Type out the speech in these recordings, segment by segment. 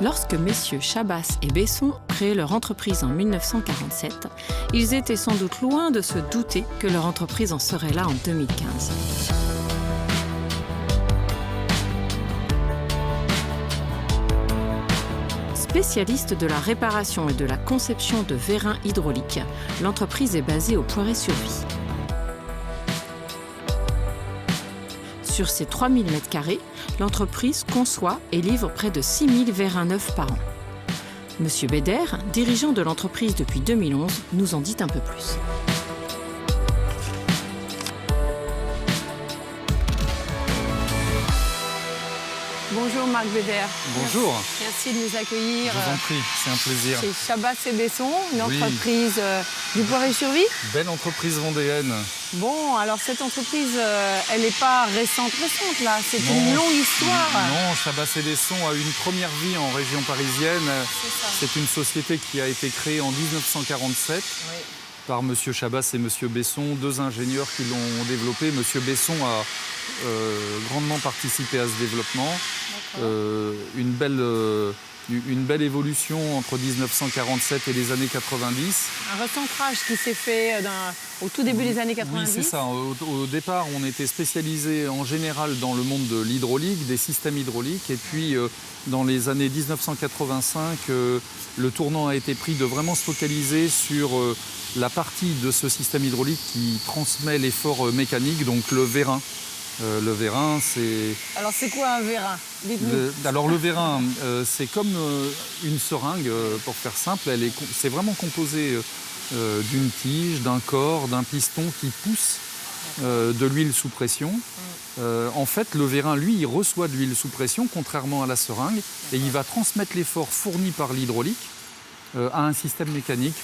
Lorsque messieurs Chabas et Besson créent leur entreprise en 1947, ils étaient sans doute loin de se douter que leur entreprise en serait là en 2015. Spécialiste de la réparation et de la conception de vérins hydrauliques, l'entreprise est basée au Poiré-sur-Vie. Sur ses 3000 m², l'entreprise conçoit et livre près de 6000 vérins neufs par an. Monsieur Beder, dirigeant de l'entreprise depuis 2011, nous en dit un peu plus. Bonjour Marc Beder. Bonjour. Merci de nous accueillir. Je vous en prie, c'est un plaisir. Chez Chabas et Besson, une entreprise du Poiré-sur-Vie. Belle entreprise vendéenne. Bon, alors cette entreprise, elle n'est pas récente là, c'est une longue histoire. Non, Chabas et Besson a eu une première vie en région parisienne. C'est une société qui a été créée en 1947 par Monsieur Chabas et Monsieur Besson, deux ingénieurs qui l'ont développé. Monsieur Besson a grandement participé à ce développement. Une belle évolution entre 1947 et les années 90. Un recentrage qui s'est fait au tout début des années 90. Oui, c'est ça. Au départ, on était spécialisé en général dans le monde de l'hydraulique, des systèmes hydrauliques. Et puis, dans les années 1985, le tournant a été pris de vraiment se focaliser sur la partie de ce système hydraulique qui transmet l'effort mécanique, donc le vérin. Le vérin, c'est... Alors, c'est quoi un vérin? Alors, le vérin, c'est comme une seringue, pour faire simple. C'est vraiment composé d'une tige, d'un corps, d'un piston qui pousse de l'huile sous pression. En fait, le vérin, lui, il reçoit de l'huile sous pression, contrairement à la seringue, et il va transmettre l'effort fourni par l'hydraulique à un système mécanique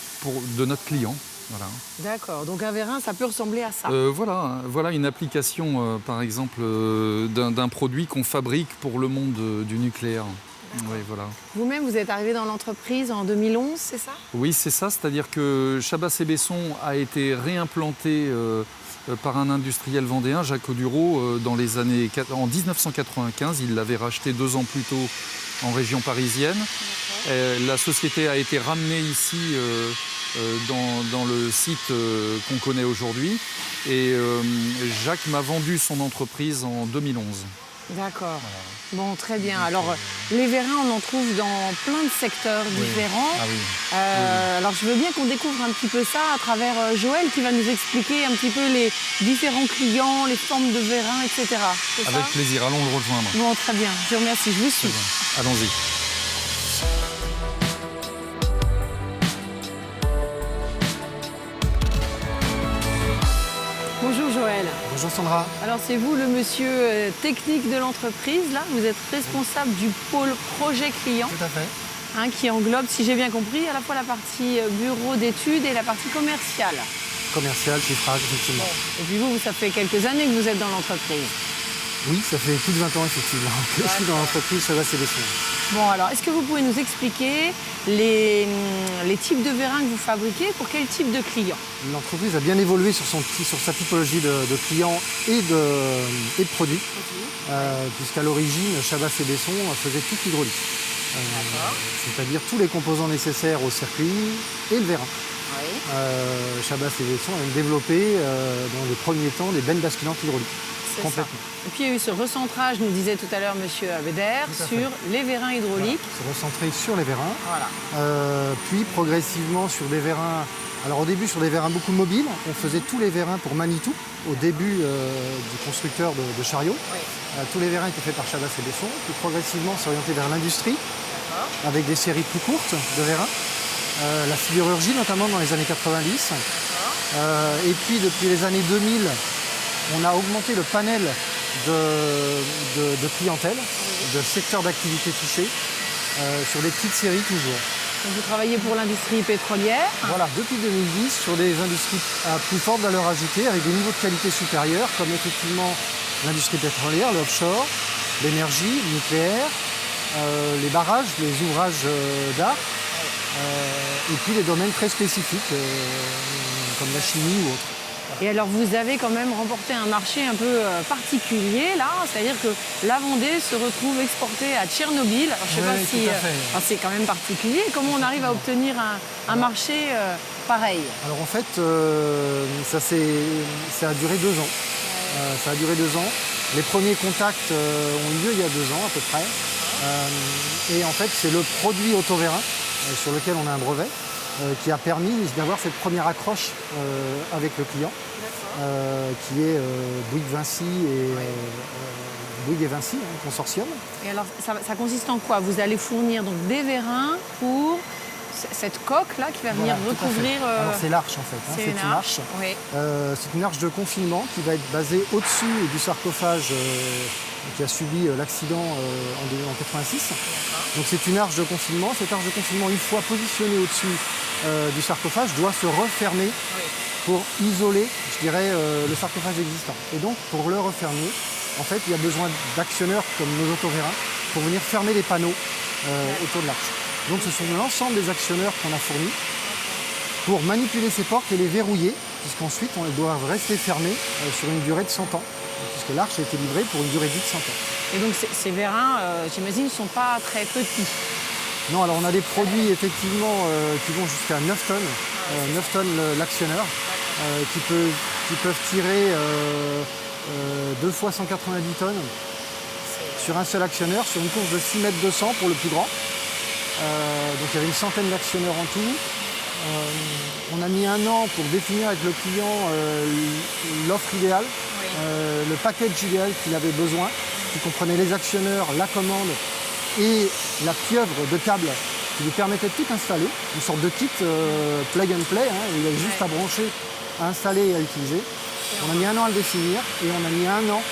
de notre client. Voilà. D'accord, donc un vérin, ça peut ressembler à ça. Voilà une application, par exemple, d'un produit qu'on fabrique pour le monde du nucléaire. Oui, voilà. Vous-même, vous êtes arrivé dans l'entreprise en 2011, c'est ça? Oui, c'est ça, c'est-à-dire que Chabas et Besson a été réimplanté par un industriel vendéen, Jacques Audureau, en 1995. Il l'avait racheté 2 ans plus tôt en région parisienne. La société a été ramenée ici dans le site qu'on connaît aujourd'hui. Et Jacques m'a vendu son entreprise en 2011. D'accord. Bon, très bien. Alors, les vérins, on en trouve dans plein de secteurs différents. Ah oui. Alors, je veux bien qu'on découvre un petit peu ça à travers Joël qui va nous expliquer un petit peu les différents clients, les formes de vérins, etc. Avec plaisir, allons le rejoindre. Bon, très bien. Je vous remercie. Je vous suis. Allons-y. Bonjour Joël. Bonjour Sandra. Alors c'est vous le monsieur technique de l'entreprise, là. Vous êtes responsable du pôle projet client. Tout à fait. Qui englobe, si j'ai bien compris, à la fois la partie bureau d'études et la partie commerciale. Commercial, chiffrage, effectivement. Et puis vous, ça fait quelques années que vous êtes dans l'entreprise. Oui, ça fait plus de 20 ans, effectivement, que je suis dans l'entreprise Chabas et Besson. Bon, alors, est-ce que vous pouvez nous expliquer les types de vérins que vous fabriquez pour quel type de clients? L'entreprise a bien évolué sur sa typologie de clients et de produits, puisqu'à l'origine, Chabas et Besson faisaient toute l'hydraulique. C'est-à-dire tous les composants nécessaires au circuit et le vérin. Oui. Chabas et Besson ont développé dans les premiers temps des bennes basculantes hydrauliques. Complètement. Et puis il y a eu ce recentrage, nous disait tout à l'heure M. Beder, sur les vérins hydrauliques. Voilà. Se recentrer sur les vérins, voilà. Puis progressivement sur des vérins. Alors au début sur des vérins beaucoup mobiles, on faisait tous les vérins pour Manitou, au début du constructeur de chariots. Oui. Tous les vérins étaient faits par Chabas et Besson, puis progressivement s'orienter vers l'industrie, avec des séries plus courtes de vérins. La sidérurgie notamment dans les années 90. Et puis depuis les années 2000, on a augmenté le panel de clientèle, de secteurs d'activité touchés, sur des petites séries toujours. Donc vous travaillez pour l'industrie pétrolière. Voilà, depuis 2010, sur des industries à plus forte valeur ajoutée, avec des niveaux de qualité supérieurs, comme effectivement l'industrie pétrolière, l'offshore, l'énergie, le nucléaire, les barrages, les ouvrages d'art, et puis les domaines très spécifiques, comme la chimie ou autre. Et alors, vous avez quand même remporté un marché un peu particulier, là. C'est-à-dire que la Vendée se retrouve exportée à Tchernobyl. Alors, je ne sais pas si... c'est quand même particulier. Comment on arrive à obtenir un marché pareil? Alors, en fait, ça a duré 2 ans. Ça a duré 2 ans. Les premiers contacts ont eu lieu il y a 2 ans, à peu près. Et en fait, c'est le produit Autovérin, sur lequel on a un brevet, qui a permis d'avoir cette première accroche avec le client, qui est Bouygues Vinci et Bouygues et Vinci, consortium. Et alors, ça consiste en quoi? Vous allez fournir donc des vérins pour cette coque-là qui va venir recouvrir... Alors, c'est l'arche, en fait. C'est une arche. Oui. C'est une arche de confinement qui va être basée au-dessus du sarcophage qui a subi l'accident en 86. Donc c'est une arche de confinement. Cette arche de confinement, une fois positionnée au-dessus du sarcophage, doit se refermer pour isoler, je dirais, le sarcophage existant. Et donc, pour le refermer, en fait, il y a besoin d'actionneurs comme nos autovérins pour venir fermer les panneaux autour de l'arche. Donc ce sont l'ensemble des actionneurs qu'on a fournis pour manipuler ces portes et les verrouiller, puisqu'ensuite, elles doivent rester fermées sur une durée de 100 ans, puisque l'arche a été livrée pour une durée de vie de 100 ans. Et donc ces vérins, j'imagine, ne sont pas très petits. Non, alors on a des produits effectivement qui vont jusqu'à 9 tonnes, 9 tonnes l'actionneur, qui peuvent tirer 2 fois 190 tonnes sur un seul actionneur, sur une course de 6 mètres 200 pour le plus grand. Donc il y avait une centaine d'actionneurs en tout. On a mis 1 an pour définir avec le client l'offre idéale, le package idéal qu'il avait besoin, qui comprenait les actionneurs, la commande et la pieuvre de câbles qui lui permettait de tout installer, une sorte de kit plug and play, où il y avait juste à brancher, à installer et à utiliser. On a mis 1 an à le définir et on a mis 1 an,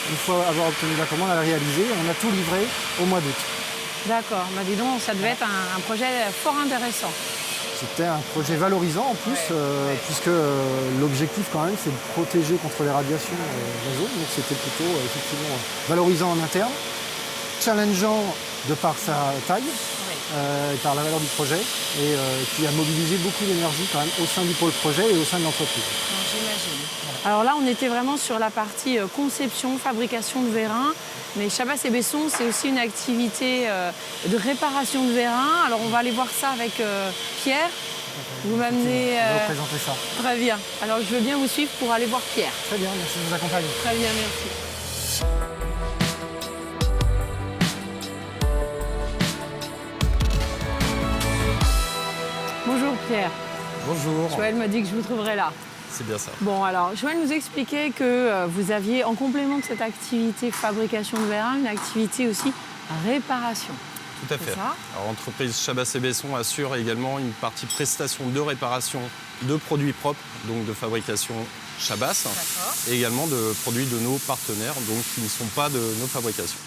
une fois avoir obtenu la commande, à la réaliser. On a tout livré au mois d'août. D'accord, dis donc, ça devait être un projet fort intéressant. C'était un projet valorisant en plus, puisque l'objectif quand même c'est de protéger contre les radiations de la zone. Donc c'était plutôt effectivement valorisant en interne, challengeant de par sa taille et par la valeur du projet, et qui a mobilisé beaucoup d'énergie quand même au sein du pôle projet et au sein de l'entreprise. J'imagine. Alors là, on était vraiment sur la partie conception, fabrication de vérins. Mais Chabas et Besson, c'est aussi une activité de réparation de vérins. Alors on va aller voir ça avec Pierre. Vous m'amenez... Je vais vous présenter ça. Très bien. Alors je veux bien vous suivre pour aller voir Pierre. Très bien, merci de nous accompagner. Très bien, merci. Bonjour Pierre. Bonjour. Joël m'a dit que je vous trouverais là. C'est bien ça. Bon, alors, Joël nous expliquait que vous aviez, en complément de cette activité fabrication de vérins, une activité aussi réparation. Tout à fait. Ça. Alors, l'entreprise Chabas et Besson assure également une partie prestation de réparation de produits propres, donc de fabrication Chabas, et également de produits de nos partenaires, donc qui ne sont pas de nos fabrications.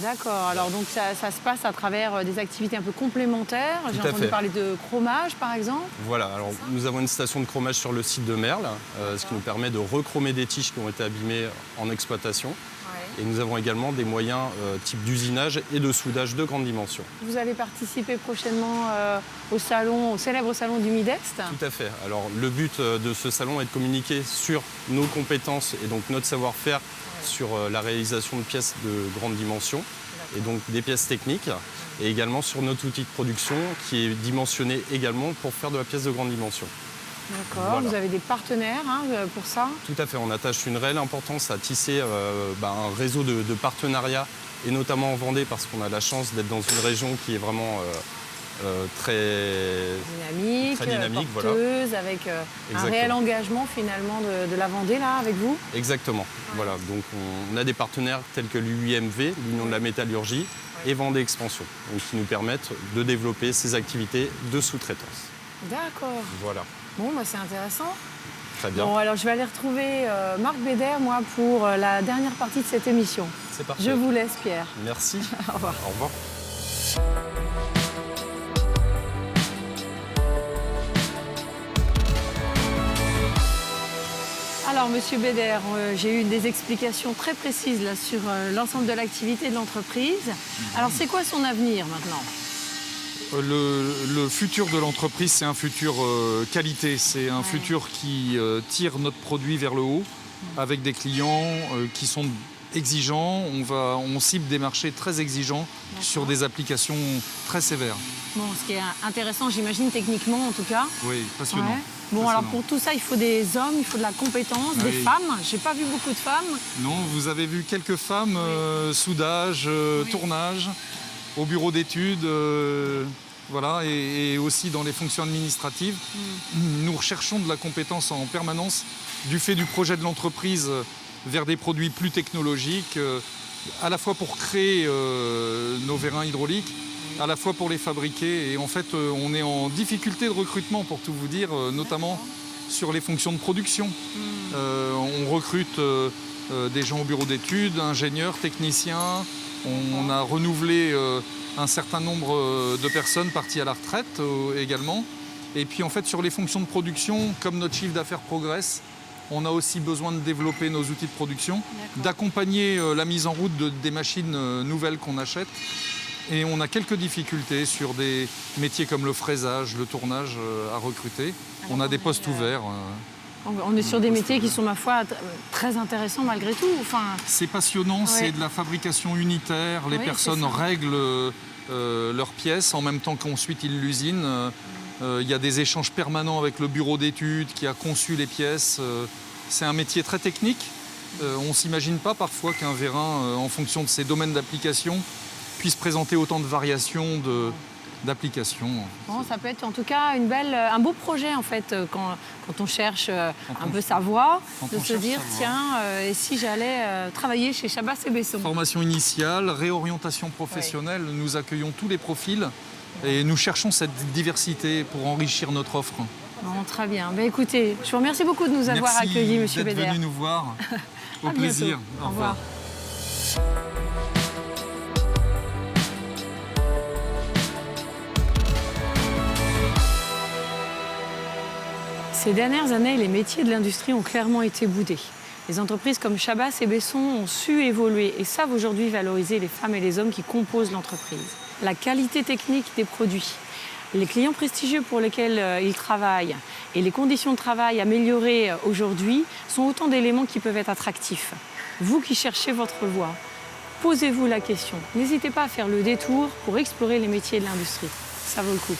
D'accord. Alors donc ça se passe à travers des activités un peu complémentaires. J'ai entendu parler de chromage, par exemple. Voilà. Alors nous avons une station de chromage sur le site de Merle, ce qui nous permet de rechromer des tiges qui ont été abîmées en exploitation. Et nous avons également des moyens type d'usinage et de soudage de grande dimension. Vous allez participer prochainement au célèbre salon du Midest. Tout à fait. Alors le but de ce salon est de communiquer sur nos compétences et donc notre savoir-faire sur la réalisation de pièces de grande dimension et donc des pièces techniques, et également sur notre outil de production qui est dimensionné également pour faire de la pièce de grande dimension. D'accord, voilà. Vous avez des partenaires pour ça? Tout à fait, on attache une réelle importance à tisser un réseau de partenariats, et notamment en Vendée, parce qu'on a la chance d'être dans une région qui est vraiment très dynamique, porteuse, voilà. Avec un réel engagement finalement de la Vendée là, avec vous. Exactement, voilà. Donc on a des partenaires tels que l'UIMV, l'Union de la métallurgie, et Vendée Expansion, donc, qui nous permettent de développer ces activités de sous-traitance. D'accord. Voilà. Bon, c'est intéressant. Très bien. Bon, alors je vais aller retrouver Marc Bédère, moi, pour la dernière partie de cette émission. C'est parfait. Je vous laisse, Pierre. Merci. Au revoir. Au revoir. Alors, Monsieur Bédère, j'ai eu des explications très précises là, sur l'ensemble de l'activité de l'entreprise. Alors, c'est quoi son avenir maintenant? Le futur de l'entreprise, c'est un futur qualité, c'est un futur qui tire notre produit vers le haut avec des clients qui sont exigeants. On cible des marchés très exigeants sur des applications très sévères. Bon, ce qui est intéressant, j'imagine, techniquement en tout cas. Oui, passionnant. Ouais. Bon, Passionnant. alors pour tout ça, il faut des hommes, il faut de la compétence, des femmes. J'ai pas vu beaucoup de femmes. Non, vous avez vu quelques femmes, soudage, tournage, au bureau d'études, voilà, et aussi dans les fonctions administratives. Nous recherchons de la compétence en permanence du fait du projet de l'entreprise vers des produits plus technologiques, à la fois pour créer nos vérins hydrauliques, à la fois pour les fabriquer. Et en fait, on est en difficulté de recrutement, pour tout vous dire, notamment sur les fonctions de production. On recrute des gens au bureau d'études, ingénieurs, techniciens. On a renouvelé un certain nombre de personnes parties à la retraite également. Et puis en fait, sur les fonctions de production, comme notre chiffre d'affaires progresse, on a aussi besoin de développer nos outils de production, d'accompagner la mise en route des machines nouvelles qu'on achète. Et on a quelques difficultés sur des métiers comme le fraisage, le tournage à recruter. On a des postes ouverts. On est sur des métiers qui sont, ma foi, très intéressants malgré tout. Enfin, c'est passionnant, c'est de la fabrication unitaire. Les personnes règlent leurs pièces en même temps qu'ensuite ils l'usinent. Il y a des échanges permanents avec le bureau d'études qui a conçu les pièces. C'est un métier très technique. On ne s'imagine pas parfois qu'un vérin, en fonction de ses domaines d'application, puisse présenter autant de variations d'applications. bon, ça peut être en tout cas un beau projet en fait quand on cherche un peu sa voie, de se dire tiens, et si j'allais travailler chez Chabas et Besson. Formation initiale, réorientation professionnelle, nous accueillons tous les profils et nous cherchons cette diversité pour enrichir notre offre. Bon, très bien. Ben, écoutez, je vous remercie beaucoup de nous avoir accueillis, Monsieur Beder. Merci d'être venu nous voir. Au plaisir. Au revoir. Ces dernières années, les métiers de l'industrie ont clairement été boudés. Les entreprises comme Chabas et Besson ont su évoluer et savent aujourd'hui valoriser les femmes et les hommes qui composent l'entreprise. La qualité technique des produits, les clients prestigieux pour lesquels ils travaillent et les conditions de travail améliorées aujourd'hui sont autant d'éléments qui peuvent être attractifs. Vous qui cherchez votre voie, posez-vous la question. N'hésitez pas à faire le détour pour explorer les métiers de l'industrie. Ça vaut le coup.